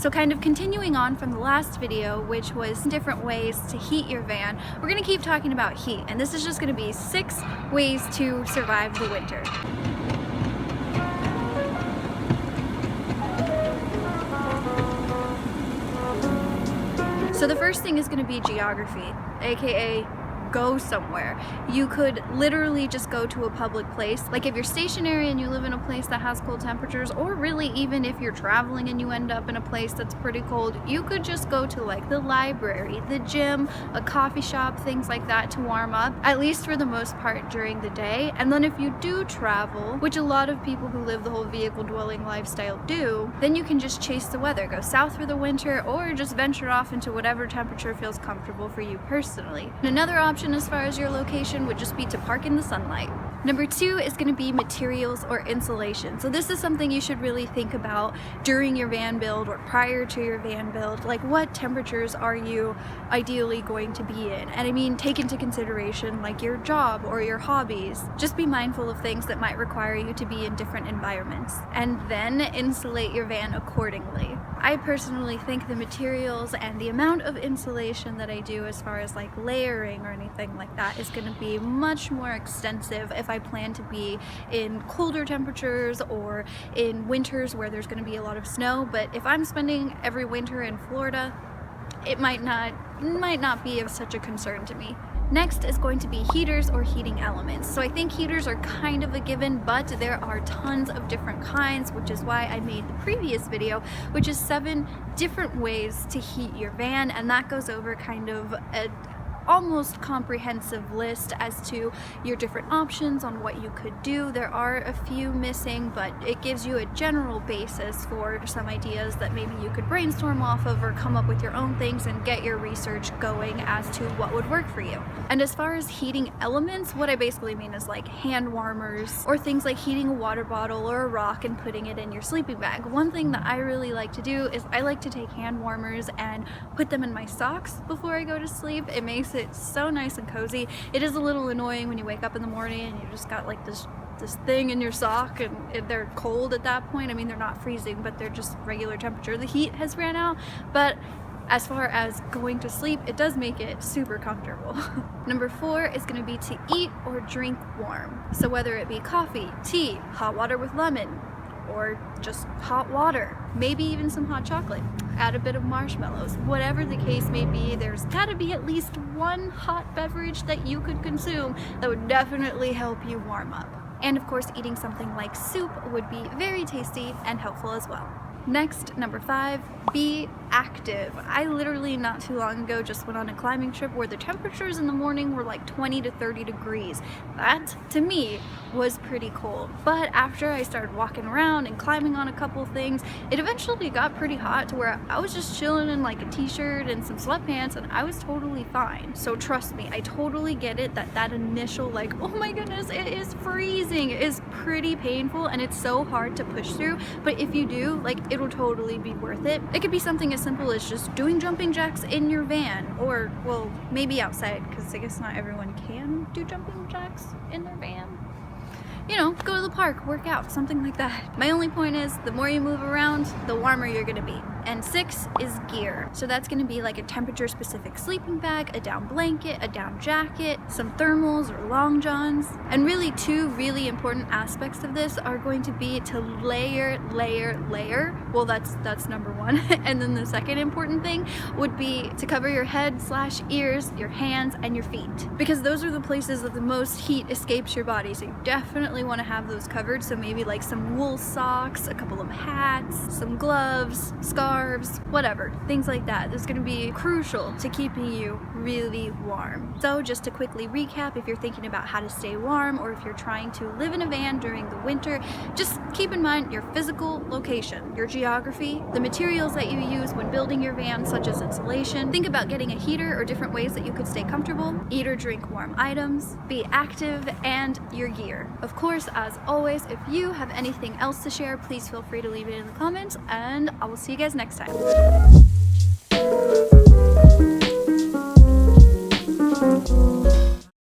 So kind of continuing on from the last video, which was different ways to heat your van, we're gonna keep talking about heat, and this is just gonna be 6 ways to survive the winter. So the first thing is gonna be geography, aka go somewhere. You could literally just go to a public place. Like if you're stationary and you live in a place that has cold temperatures, or really even if you're traveling and you end up in a place that's pretty cold, you could just go to like the library, the gym, a coffee shop, things like that to warm up, at least for the most part during the day. And then if you do travel, which a lot of people who live the whole vehicle dwelling lifestyle do, then you can just chase the weather, go south for the winter, or just venture off into whatever temperature feels comfortable for you personally. And another option as far as your location would just be to park in the sunlight. Number 2 is going to be materials or insulation. So this is something you should really think about during your van build or prior to your van build. Like, what temperatures are you ideally going to be in? And I mean, take into consideration like your job or your hobbies. Just be mindful of things that might require you to be in different environments, and then insulate your van accordingly. I personally think the materials and the amount of insulation that I do as far as like layering or anything like that is going to be much more extensive if I plan to be in colder temperatures or in winters where there's going to be a lot of snow. But if I'm spending every winter in Florida, it might not be of such a concern to me. Next is going to be heaters or heating elements. So I think heaters are kind of a given, but there are tons of different kinds, which is why I made the previous video, which is 7 different ways to heat your van, and that goes over kind of a almost comprehensive list as to your different options on what you could do. There are a few missing, but it gives you a general basis for some ideas that maybe you could brainstorm off of or come up with your own things and get your research going as to what would work for you. And as far as heating elements, what I basically mean is like hand warmers or things like heating a water bottle or a rock and putting it in your sleeping bag. One thing that I really like to do is I like to take hand warmers and put them in my socks before I go to sleep. It makes it so nice and cozy. It is a little annoying when you wake up in the morning and you just got like this thing in your sock and they're cold at that point. I mean, they're not freezing, but they're just regular temperature. The heat has ran out, but as far as going to sleep, it does make it super comfortable. Number 4 is going to be to eat or drink warm. So whether it be coffee, tea, hot water with lemon, or just hot water, maybe even some hot chocolate, add a bit of marshmallows, whatever the case may be, there's gotta be at least one hot beverage that you could consume that would definitely help you warm up. And of course, eating something like soup would be very tasty and helpful as well. Next, number 5, be active. I literally not too long ago just went on a climbing trip where the temperatures in the morning were like 20 to 30 degrees. That, to me, was pretty cold. But after I started walking around and climbing on a couple things, it eventually got pretty hot to where I was just chilling in like a t-shirt and some sweatpants and I was totally fine. So trust me, I totally get it that initial like, oh my goodness, it is freezing, is pretty painful and it's so hard to push through. But if you do, like, it'll totally be worth it. It could be something as simple as just doing jumping jacks in your van, or, well, maybe outside, because I guess not everyone can do jumping jacks in their van. You know, go to the park, work out, something like that. My only point is, the more you move around, the warmer you're gonna be. And 6 is gear. So that's gonna be like a temperature specific sleeping bag, a down blanket, a down jacket, some thermals or long johns. And really 2 really important aspects of this are going to be to layer. Well, that's number 1. And then the second important thing would be to cover your head/ears, your hands, and your feet. Because those are the places that the most heat escapes your body. So you definitely wanna have those covered. So maybe like some wool socks, a couple of hats, some gloves, scarves, whatever, things like that. That's going to be crucial to keeping you really warm. So just to quickly recap, if you're thinking about how to stay warm or if you're trying to live in a van during the winter, just keep in mind your physical location, your geography, the materials that you use when building your van, such as insulation. Think about getting a heater or different ways that you could stay comfortable, eat or drink warm items, be active, and your gear. Of course, as always, if you have anything else to share, please feel free to leave it in the comments, and I will see you guys next time.